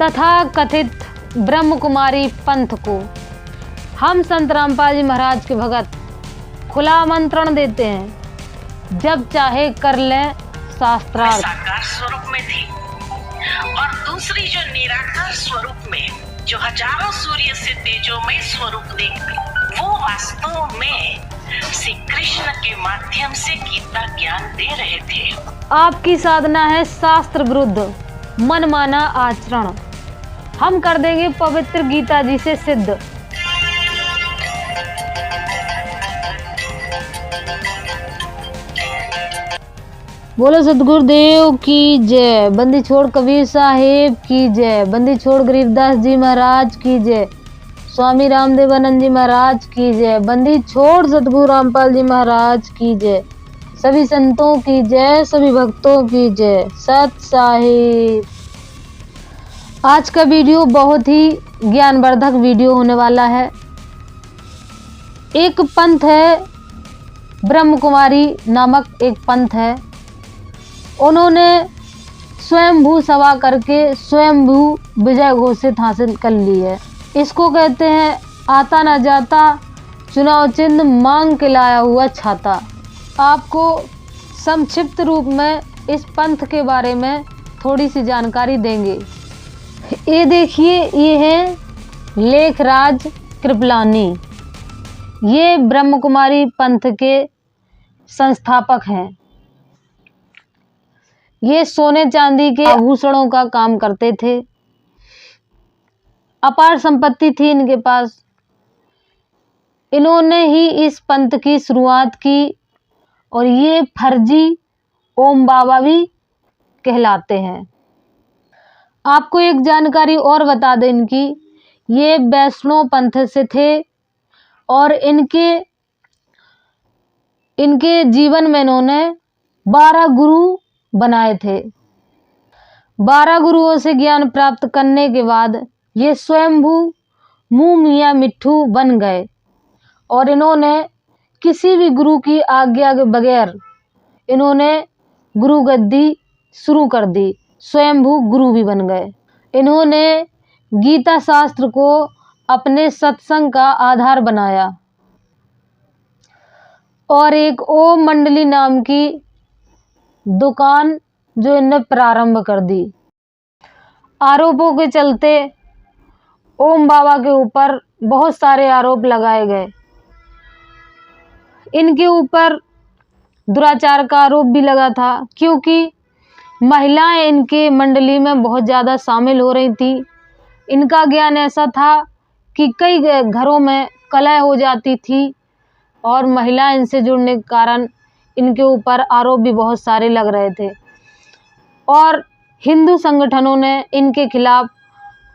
तथा कथित ब्रह्म कुमारी पंथ को हम संत रामपाल जी महाराज के भगत खुला आमंत्रण देते हैं, जब चाहे कर लें शास्त्रार्थ। साकार स्वरूप में थी और दूसरी जो निराकार स्वरूप में, जो हजारों सूर्य से तेजोमय स्वरूप देखती, वो वास्तव में श्री कृष्ण के माध्यम से गीता ज्ञान दे रहे थे। आपकी साधना है शास्त्र विरुद्ध मनमाना आचरण, हम कर देंगे पवित्र गीता जी से सिद्ध। बोलो सतगुरुदेव की जय, बंदी छोड़ कबीर साहेब की जय, बंदी छोड़ गरीबदास जी महाराज की जय, स्वामी रामदेवानंद जी महाराज की जय, बंदी छोड़ सतगुरु रामपाल जी महाराज की जय, सभी संतों की जय, सभी भक्तों की जय, सत साहिब। आज का वीडियो बहुत ही ज्ञानवर्धक वीडियो होने वाला है। एक पंथ है, ब्रह्म कुमारी नामक एक पंथ है। उन्होंने स्वयंभू सभा करके स्वयंभू विजय घोषित हासिल कर ली है। इसको कहते हैं आता ना जाता, चुनाव चिन्ह मांग के लाया हुआ छाता। आपको संक्षिप्त रूप में इस पंथ के बारे में थोड़ी सी जानकारी देंगे। ये देखिए, ये है लेखराज कृपलानी, ये ब्रह्म कुमारी पंथ के संस्थापक हैं। ये सोने चांदी के आभूषणों का काम करते थे, अपार संपत्ति थी इनके पास। इन्होंने ही इस पंथ की शुरुआत की और ये फर्जी ओम बाबा भी कहलाते हैं। आपको एक जानकारी और बता दें इनकी, ये वैष्णव पंथ से थे और इनके जीवन में इन्होंने 12 गुरु बनाए थे। 12 गुरुओं से ज्ञान प्राप्त करने के बाद ये स्वयंभू मुँह मियाँ मिट्ठू बन गए और इन्होंने किसी भी गुरु की आज्ञा के बगैर इन्होंने गुरु गद्दी शुरू कर दी, स्वयंभू गुरु भी बन गए। इन्होंने गीता शास्त्र को अपने सत्संग का आधार बनाया और एक ओम मंडली नाम की दुकान जो इन्हें प्रारंभ कर दी। आरोपों के चलते ओम बाबा के ऊपर बहुत सारे आरोप लगाए गए। इनके ऊपर दुराचार का आरोप भी लगा था, क्योंकि महिलाएं इनके मंडली में बहुत ज़्यादा शामिल हो रही थी। इनका ज्ञान ऐसा था कि कई घरों में कलह हो जाती थी और महिलाएं इनसे जुड़ने के कारण इनके ऊपर आरोप भी बहुत सारे लग रहे थे और हिंदू संगठनों ने इनके खिलाफ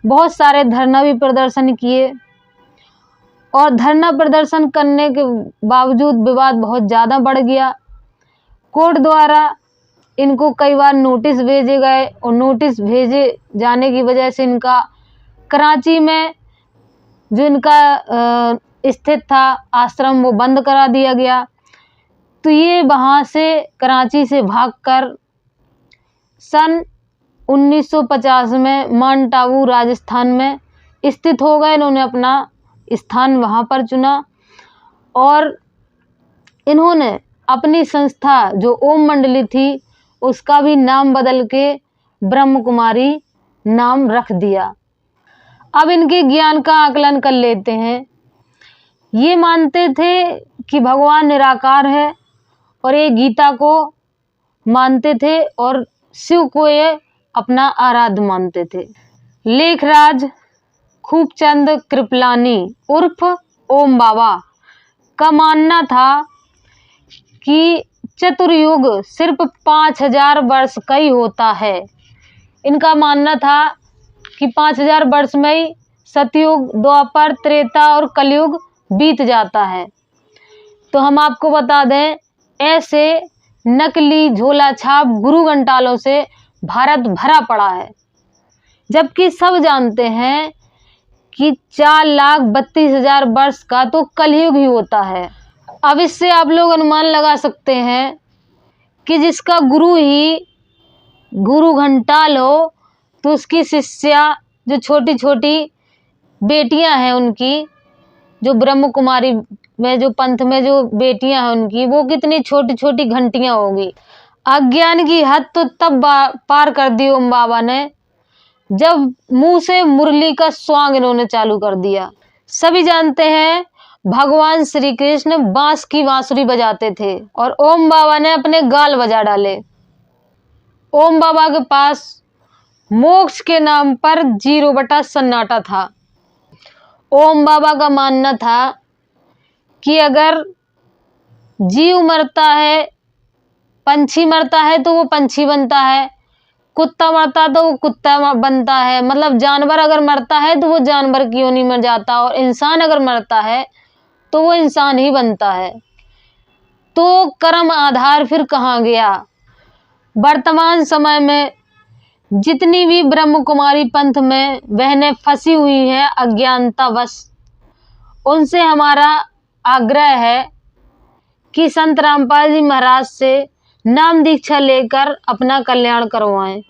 बहुत सारे धरना भी प्रदर्शन किए और धरना प्रदर्शन करने के बावजूद विवाद बहुत ज़्यादा बढ़ गया। कोर्ट द्वारा इनको कई बार नोटिस भेजे गए और नोटिस भेजे जाने की वजह से इनका कराची में जो इनका स्थित था आश्रम, वो बंद करा दिया गया। तो ये वहाँ से कराची से भागकर सन 1950 में माउंट आबू राजस्थान में स्थित हो गए। इन्होंने अपना स्थान वहाँ पर चुना और इन्होंने अपनी संस्था जो ओम मंडली थी उसका भी नाम बदल के ब्रह्म कुमारी नाम रख दिया। अब इनके ज्ञान का आकलन कर लेते हैं। ये मानते थे कि भगवान निराकार है और ये गीता को मानते थे और शिव को ये अपना आराध्य मानते थे। लेखराज खूबचंद कृपलानी उर्फ ओम बाबा का मानना था कि चतुर्युग सिर्फ 5000 वर्ष का ही होता है। इनका मानना था कि 5000 वर्ष में ही सतयुग, द्वापर, त्रेता और कलयुग बीत जाता है। तो हम आपको बता दें, ऐसे नकली झोला छाप गुरु घंटालों से भारत भरा पड़ा है, जबकि सब जानते हैं कि 4,32,000 वर्ष का तो कलयुग ही होता है। अब इससे आप लोग अनुमान लगा सकते हैं कि जिसका गुरु ही गुरु घंटाल हो तो उसकी शिष्या जो छोटी छोटी बेटियां हैं उनकी, जो ब्रह्म कुमारी में जो पंथ में जो बेटियां हैं उनकी, वो कितनी छोटी छोटी घंटियां होगी। अज्ञान की हद तो तब पार कर दी ओम बाबा ने जब मुंह से मुरली का स्वांग इन्होंने चालू कर दिया। सभी जानते हैं भगवान श्री कृष्ण बांस की बांसुरी बजाते थे और ओम बाबा ने अपने गाल बजा डाले। ओम बाबा के पास मोक्ष के नाम पर 0 सन्नाटा था। ओम बाबा का मानना था कि अगर जीव मरता है, पंछी मरता है तो वो पंछी बनता है, कुत्ता मरता तो वो कुत्ता बनता है, मतलब जानवर अगर मरता है तो वो जानवर की योनि में जाता, और इंसान अगर मरता है तो वो इंसान ही बनता है। तो कर्म आधार फिर कहाँ गया। वर्तमान समय में जितनी भी ब्रह्म कुमारी पंथ में बहनें फंसी हुई हैं अज्ञानतावश, उनसे हमारा आग्रह है कि संत रामपाल जी महाराज से नाम दीक्षा लेकर अपना कल्याण करवाएं,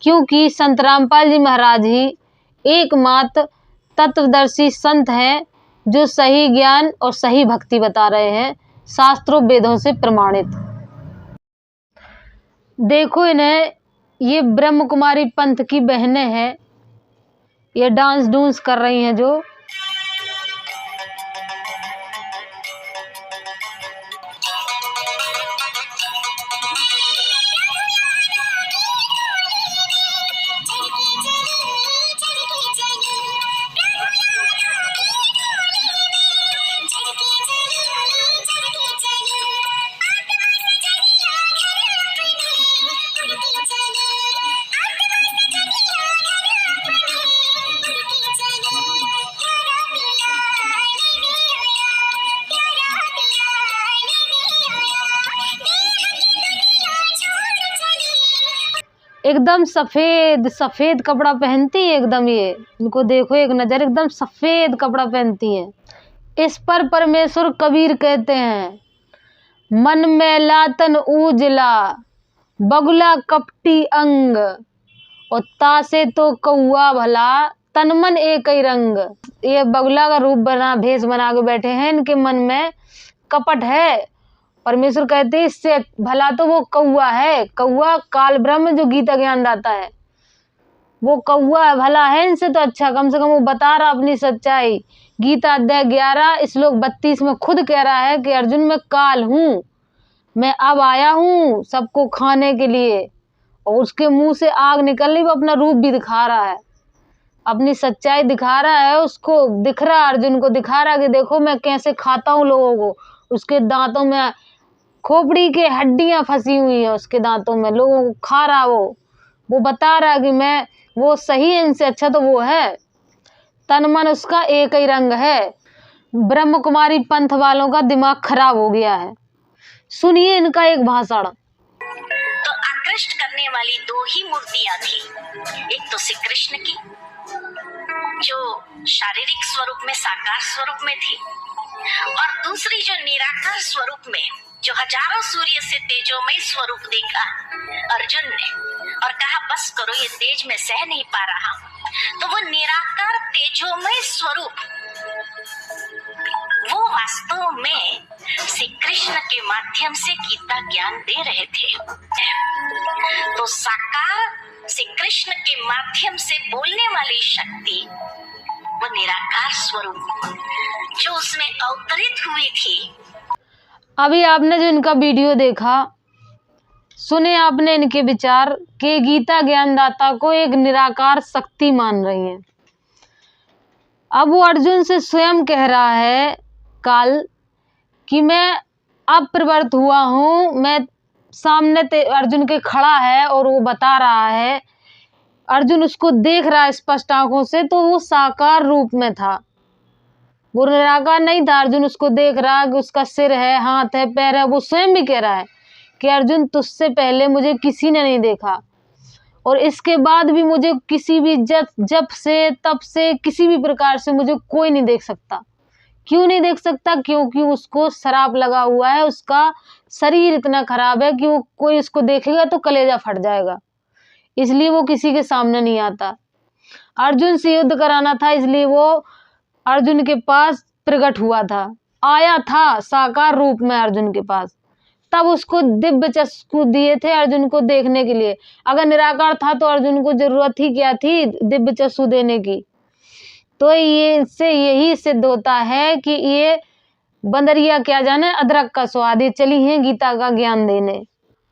क्योंकि संत रामपाल जी महाराज ही एकमात्र तत्वदर्शी संत हैं जो सही ज्ञान और सही भक्ति बता रहे हैं, शास्त्रों वेदों से प्रमाणित। देखो इन्हें, ये ब्रह्म कुमारी पंथ की बहनें हैं, ये डांस डूंस कर रही हैं जो। एकदम सफेद सफेद कपड़ा पहनती है एकदम, ये इनको देखो एक नजर, एकदम सफेद कपड़ा पहनती है। इस पर परमेश्वर कबीर कहते हैं, मन में लातन उजला बगुला कपटी अंग, और तासे तो कौआ भला तन मन एक ही रंग। ये बगुला का रूप बना, भेष बना के बैठे हैं, इनके मन में कपट है। परमेश्वर कहते हैं इससे भला तो वो कौआ है, कौआ काल ब्रह्म जो गीता ज्ञान दाता है, वो कौआ भला है इनसे तो अच्छा। कम से कम वो बता रहा अपनी सच्चाई। गीता अध्याय 11 श्लोक 32 में खुद कह रहा है कि अर्जुन मैं काल हूँ, मैं अब आया हूँ सबको खाने के लिए। और उसके मुंह से आग निकल रही, वो अपना रूप भी दिखा रहा है, अपनी सच्चाई दिखा रहा है। उसको दिख रहा, अर्जुन को दिखा रहा कि देखो मैं कैसे खाता हूँ लोगों को। उसके दांतों में खोपड़ी के हड्डियां फंसी हुई है, उसके दांतों में, लोगों को खा रहा। वो बता रहा कि मैं वो सही है, इनसे अच्छा तो वो है। तन मन उसका एक ही रंग है। ब्रह्म कुमारी पंथ वालों का दिमाग खराब हो गया है। सुनिए इनका एक भाषण। तो आकृष्ट करने वाली 2 ही मूर्तियां थी, एक तो श्री कृष्ण की जो शारीरिक स्वरूप में साकार स्वरूप में थी, और दूसरी जो निराकार स्वरूप में, जो हजारों सूर्य से तेजोमय स्वरूप देखा अर्जुन ने और कहा बस करो ये तेज में सह नहीं पा रहा हूं। तो वो निराकार तेजोमय स्वरूप वो वास्तव में श्री कृष्ण के माध्यम से गीता ज्ञान दे रहे थे। तो साकार श्री कृष्ण के माध्यम से बोलने वाली शक्ति, वो निराकार स्वरूप जो उसमें अवतरित हुई थी। अभी आपने जो इनका वीडियो देखा, सुने आपने इनके विचार कि गीता ज्ञानदाता को एक निराकार शक्ति मान रही हैं। अब वो अर्जुन से स्वयं कह रहा है काल कि मैं अब प्रवृत्त हुआ हूँ, मैं सामने अर्जुन के खड़ा है और वो बता रहा है, अर्जुन उसको देख रहा है स्पष्ट आंखों से, तो वो साकार रूप में था, वो निराकार नहीं था। अर्जुन उसको देख रहा कि उसका सिर है, हाथ है, पैर है। वो स्वयं भी कह रहा है कि अर्जुन तुझसे पहले मुझे किसी ने नहीं देखा, और इसके बाद भी मुझे किसी भी जब से तब से किसी भी प्रकार से मुझे कोई नहीं देख सकता। क्यों नहीं देख सकता? क्योंकि उसको शराप लगा हुआ है, उसका शरीर इतना खराब है कि वो कोई उसको देखेगा तो कलेजा फट जाएगा, इसलिए वो किसी के सामने नहीं आता। अर्जुन से युद्ध कराना था, इसलिए वो अर्जुन के पास प्रकट हुआ था, आया था साकार रूप में अर्जुन के पास। तब उसको दिव्य चक्षु दिए थे अर्जुन को देखने के लिए। अगर निराकार था तो अर्जुन को जरूरत ही क्या थी दिव्य चक्षु देने की। तो ये इससे यही सिद्ध होता है कि ये बंदरिया क्या जाने अदरक का स्वाद, ये चली है गीता का ज्ञान देने।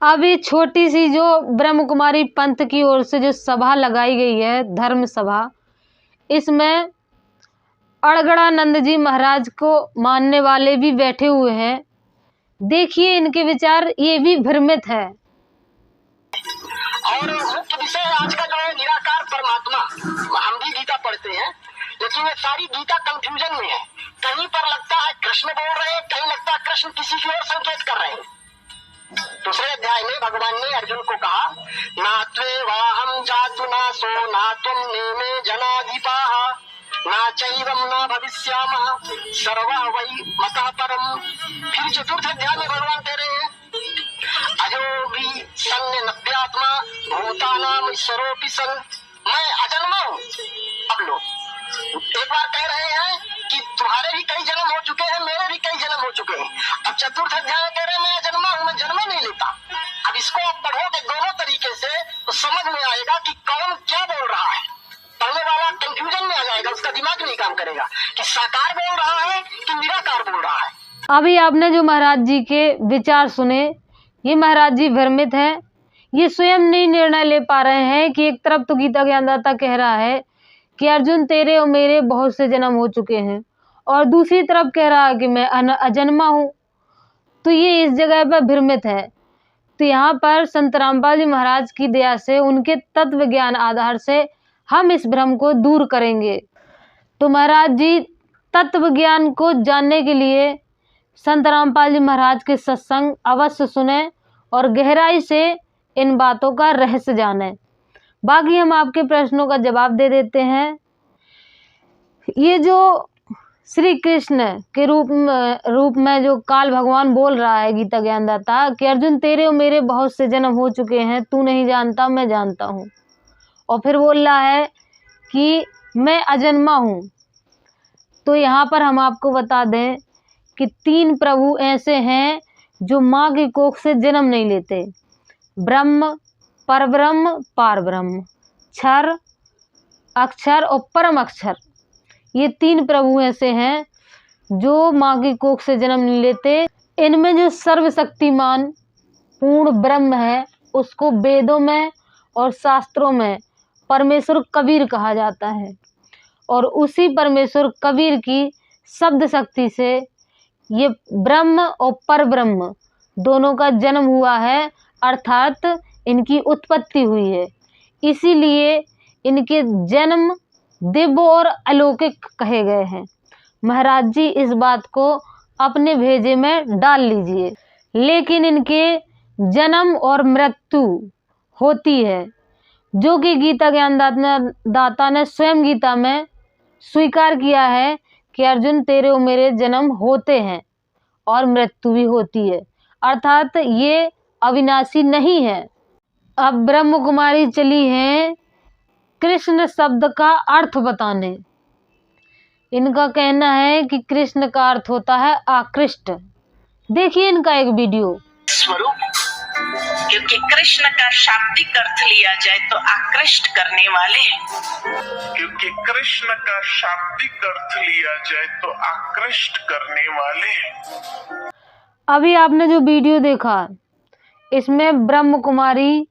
अभी छोटी सी जो ब्रह्म कुमारी पंथ की ओर से जो सभा लगाई गई है, धर्म सभा, इसमें अड़गड़ानंद जी महाराज को मानने वाले भी बैठे हुए हैं। देखिए इनके विचार, ये भी भ्रमित है। और मुख्य विषय आज का जो है निराकार परमात्मा। हम भी गीता पढ़ते हैं, लेकिन ये सारी गीता कंफ्यूजन में है। कहीं पर लगता है कृष्ण बोल रहे हैं, कहीं लगता है कृष्ण किसी की ओर संकेत कर रहे हैं। दूसरे अध्याय में भगवान ने अर्जुन को कहा, ना त्वे वाहम जातु ना सो ना तुम नेमे जनाधिपाः ना चैवम ना भविष्यामः सर्वः वै मतः परम। फिर चतुर्थ अध्याय में भगवान कह रहे हैं, अजो भी सन्य नव्यात्मा भूतानाम ईश्वरोपि सन, मैं अजन्मा हूँ। अब लो एक बार कह रहे हैं कि तुम्हारे भी कई जन्म हो चुके हैं, मेरे भी कई जन्म हो चुके हैं। अब चतुर्थ अध्याय में कह रहे हैं मैं अजन्मा हूँ, मैं जन्म नहीं लेता। अब इसको आप पढ़ोगे दोनों तरीके से तो समझ में आएगा कि कौन क्या बोल रहा है। पढ़ने वाला कंफ्यूजन में आ जाएगा, उसका दिमाग नहीं काम करेगा कि साकार बोल रहा है कि निराकार बोल रहा है। अभी आपने जो महाराज जी के विचार सुने, ये महाराज जी भ्रमित हैं। ये स्वयं नहीं निर्णय ले पा रहे हैं कि एक तरफ तो गीता ज्ञानदाता कह रहा है कि अर्जुन तेरे और मेरे बहुत से जन्म हो चुके हैं, और दूसरी तरफ कह रहा है कि मैं अजन्मा हूँ। तो ये इस जगह पर भ्रमित है। तो यहाँ पर संत रामपाल जी महाराज की दया से, उनके तत्व ज्ञान आधार से हम इस भ्रम को दूर करेंगे। तो महाराज जी तत्व ज्ञान को जानने के लिए संत रामपाल जी महाराज के सत्संग अवश्य सुने और गहराई से इन बातों का रहस्य जाने। बाकी हम आपके प्रश्नों का जवाब दे देते हैं। ये जो श्री कृष्ण के रूप में जो काल भगवान बोल रहा है गीता ज्ञानदाता कि अर्जुन तेरे और मेरे बहुत से जन्म हो चुके हैं, तू नहीं जानता मैं जानता हूँ। और फिर बोल रहा है कि मैं अजन्मा हूँ। तो यहाँ पर हम आपको बता दें कि 3 प्रभु ऐसे हैं जो माँ की कोख से जन्म नहीं लेते। ब्रह्म, परब्रह्म, पारब्रह्म, क्षर, अक्षर और परम अक्षर। ये 3 प्रभु ऐसे हैं जो माँ की कोख से जन्म नहीं लेते। इनमें जो सर्वशक्तिमान पूर्ण ब्रह्म है उसको वेदों में और शास्त्रों में परमेश्वर कबीर कहा जाता है, और उसी परमेश्वर कबीर की शब्द शक्ति से ये ब्रह्म और परब्रह्म दोनों का जन्म हुआ है, अर्थात इनकी उत्पत्ति हुई है। इसीलिए इनके जन्म दिव्य और अलौकिक कहे गए हैं। महाराज जी इस बात को अपने भेजे में डाल लीजिए। लेकिन इनके जन्म और मृत्यु होती है, जो कि गीता ज्ञानदाता ने स्वयं गीता में स्वीकार किया है कि अर्जुन तेरे और मेरे जन्म होते हैं और मृत्यु भी होती है, अर्थात ये अविनाशी नहीं है। अब ब्रह्म कुमारी चली हैं कृष्ण शब्द का अर्थ बताने। इनका कहना है कि कृष्ण का अर्थ होता है आकृष्ट। देखिए इनका एक वीडियो। स्वरूप, क्योंकि कृष्ण का शाब्दिक अर्थ लिया जाए तो आकृष्ट करने वाले, क्योंकि कृष्ण का शाब्दिक अर्थ लिया जाए तो आकृष्ट करने वाले। अभी आपने जो वीडियो देखा, इसमें ब्रह्म कुमारी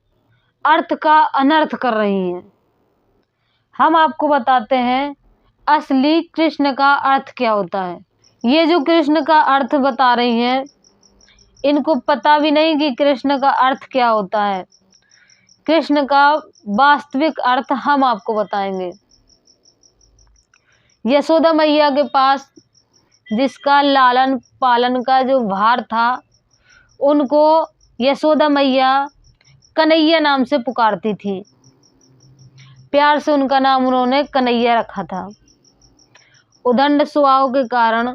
अर्थ का अनर्थ कर रही हैं। हम आपको बताते हैं असली कृष्ण का अर्थ क्या होता है। ये जो कृष्ण का अर्थ बता रही हैं, इनको पता भी नहीं कि कृष्ण का अर्थ क्या होता है। कृष्ण का वास्तविक अर्थ हम आपको बताएंगे। यशोदा मैया के पास जिसका लालन पालन का जो भार था, उनको यशोदा मैया कन्हैया नाम से पुकारती थी। प्यार से उनका नाम उन्होंने कन्हैया रखा था। उदंड स्वभाव के कारण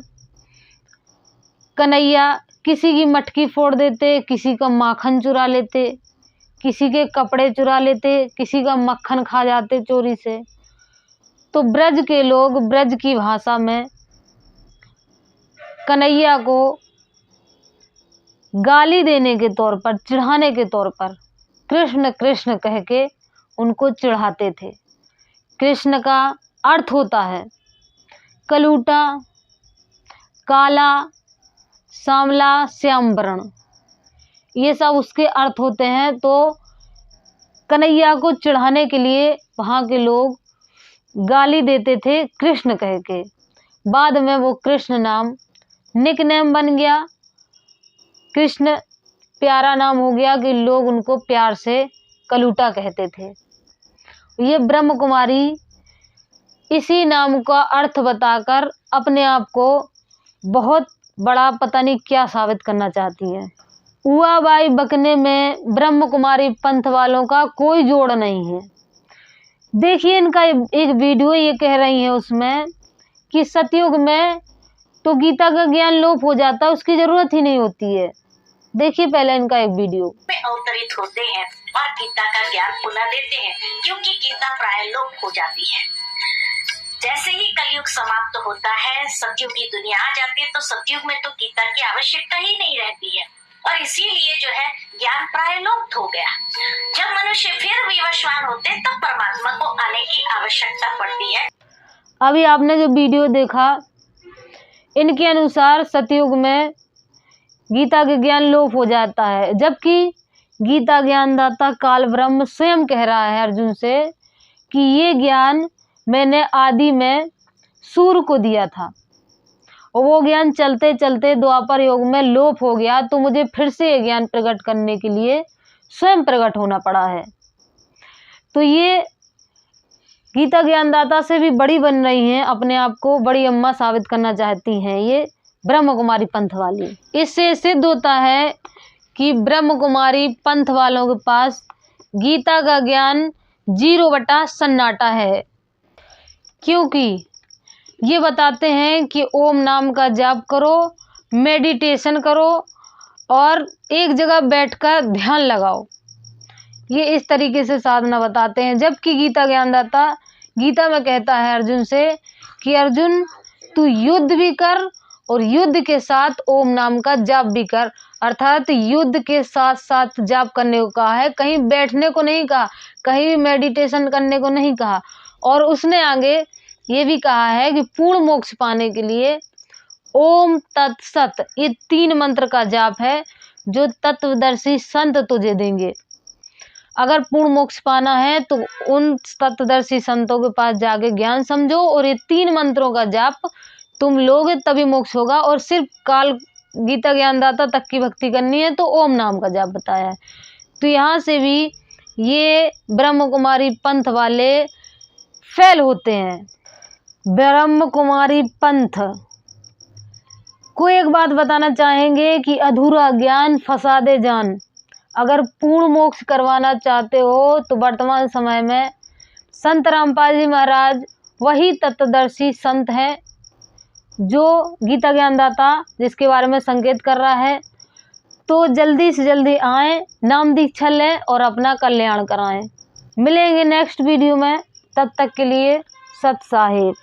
कन्हैया किसी की मटकी फोड़ देते, किसी का माखन चुरा लेते, किसी के कपड़े चुरा लेते, किसी का मक्खन खा जाते चोरी से। तो ब्रज के लोग ब्रज की भाषा में कन्हैया को गाली देने के तौर पर, चिढ़ाने के तौर पर कृष्ण कृष्ण कह के उनको चिढ़ाते थे। कृष्ण का अर्थ होता है कलूटा, काला, सांवला, श्याम वर्ण, ये सब उसके अर्थ होते हैं। तो कन्हैया को चिढ़ाने के लिए वहाँ के लोग गाली देते थे कृष्ण कह के। बाद में वो कृष्ण नाम निकनेम बन गया, कृष्ण प्यारा नाम हो गया कि लोग उनको प्यार से कलूटा कहते थे। ये ब्रह्म कुमारी इसी नाम का अर्थ बताकर अपने आप को बहुत बड़ा पता नहीं क्या साबित करना चाहती है। उआबाई बकने में ब्रह्म कुमारी पंथ वालों का कोई जोड़ नहीं है। देखिए इनका एक वीडियो ये कह रही है उसमें कि सतयुग में तो गीता का ज्ञान लोप हो जाता है, उसकी जरूरत ही नहीं होती है। देखिए पहले इनका एक वीडियो। में अवतरित होते हैं और गीता का ज्ञान पुनः देते हैं, क्योंकि गीता प्राय लोप हो जाती है। जैसे ही कलयुग समाप्त होता है, सतयुग की दुनिया आ जाती है, तो सतयुग में तो गीता की आवश्यकता ही नहीं रहती है और इसीलिए जो है ज्ञान प्राय लुप्त हो गया। जब मनुष्य फिर विवशवान होते तब परमात्मा को आने की आवश्यकता पड़ती है। अभी आपने जो वीडियो देखा, इनके अनुसार सतयुग में गीता के ज्ञान लोप हो जाता है, जबकि गीता ज्ञानदाता काल ब्रह्म स्वयं कह रहा है अर्जुन से कि ये ज्ञान मैंने आदि में सूर्य को दिया था और वो ज्ञान चलते चलते द्वापर युग में लोप हो गया, तो मुझे फिर से ये ज्ञान प्रकट करने के लिए स्वयं प्रकट होना पड़ा है। तो ये गीता ज्ञानदाता से भी बड़ी बन रही हैं, अपने आप को बड़ी अम्मा साबित करना चाहती हैं ये ब्रह्म कुमारी पंथ वाली। इससे सिद्ध होता है कि ब्रह्म कुमारी पंथ वालों के पास गीता का ज्ञान 0 सन्नाटा है, क्योंकि ये बताते हैं कि ओम नाम का जाप करो, मेडिटेशन करो और एक जगह बैठकर ध्यान लगाओ। ये इस तरीके से साधना बताते हैं, जबकि गीता ज्ञानदाता गीता में कहता है अर्जुन से कि अर्जुन तू युद्ध भी कर और युद्ध के साथ ओम नाम का जाप भी कर, अर्थात युद्ध के साथ साथ जाप करने को कहा है, कहीं बैठने को नहीं कहा, कहीं मेडिटेशन करने को नहीं कहा। और उसने आगे ये भी कहा है कि पूर्ण मोक्ष पाने के लिए ओम तत्सत, ये 3 मंत्र का जाप है जो तत्वदर्शी संत तुझे देंगे। अगर पूर्ण मोक्ष पाना है तो उन तत्वदर्शी संतों के पास जाके ज्ञान समझो और ये 3 मंत्रों का जाप तुम लोगे तभी मोक्ष होगा। और सिर्फ काल गीता ज्ञानदाता तक की भक्ति करनी है तो ओम नाम का जाप बताया है। तो यहाँ से भी ये ब्रह्म कुमारी पंथ वाले फेल होते हैं। ब्रह्म कुमारी पंथ को एक बात बताना चाहेंगे कि अधूरा ज्ञान फंसा दे जान। अगर पूर्ण मोक्ष करवाना चाहते हो तो वर्तमान समय में संत रामपाल जी महाराज वही तत्वदर्शी संत हैं जो गीता ज्ञानदाता जिसके बारे में संकेत कर रहा है। तो जल्दी से जल्दी आएँ, नाम दीक्षा लें और अपना कल्याण कराएं। मिलेंगे नेक्स्ट वीडियो में, तब तक के लिए सत साहिब।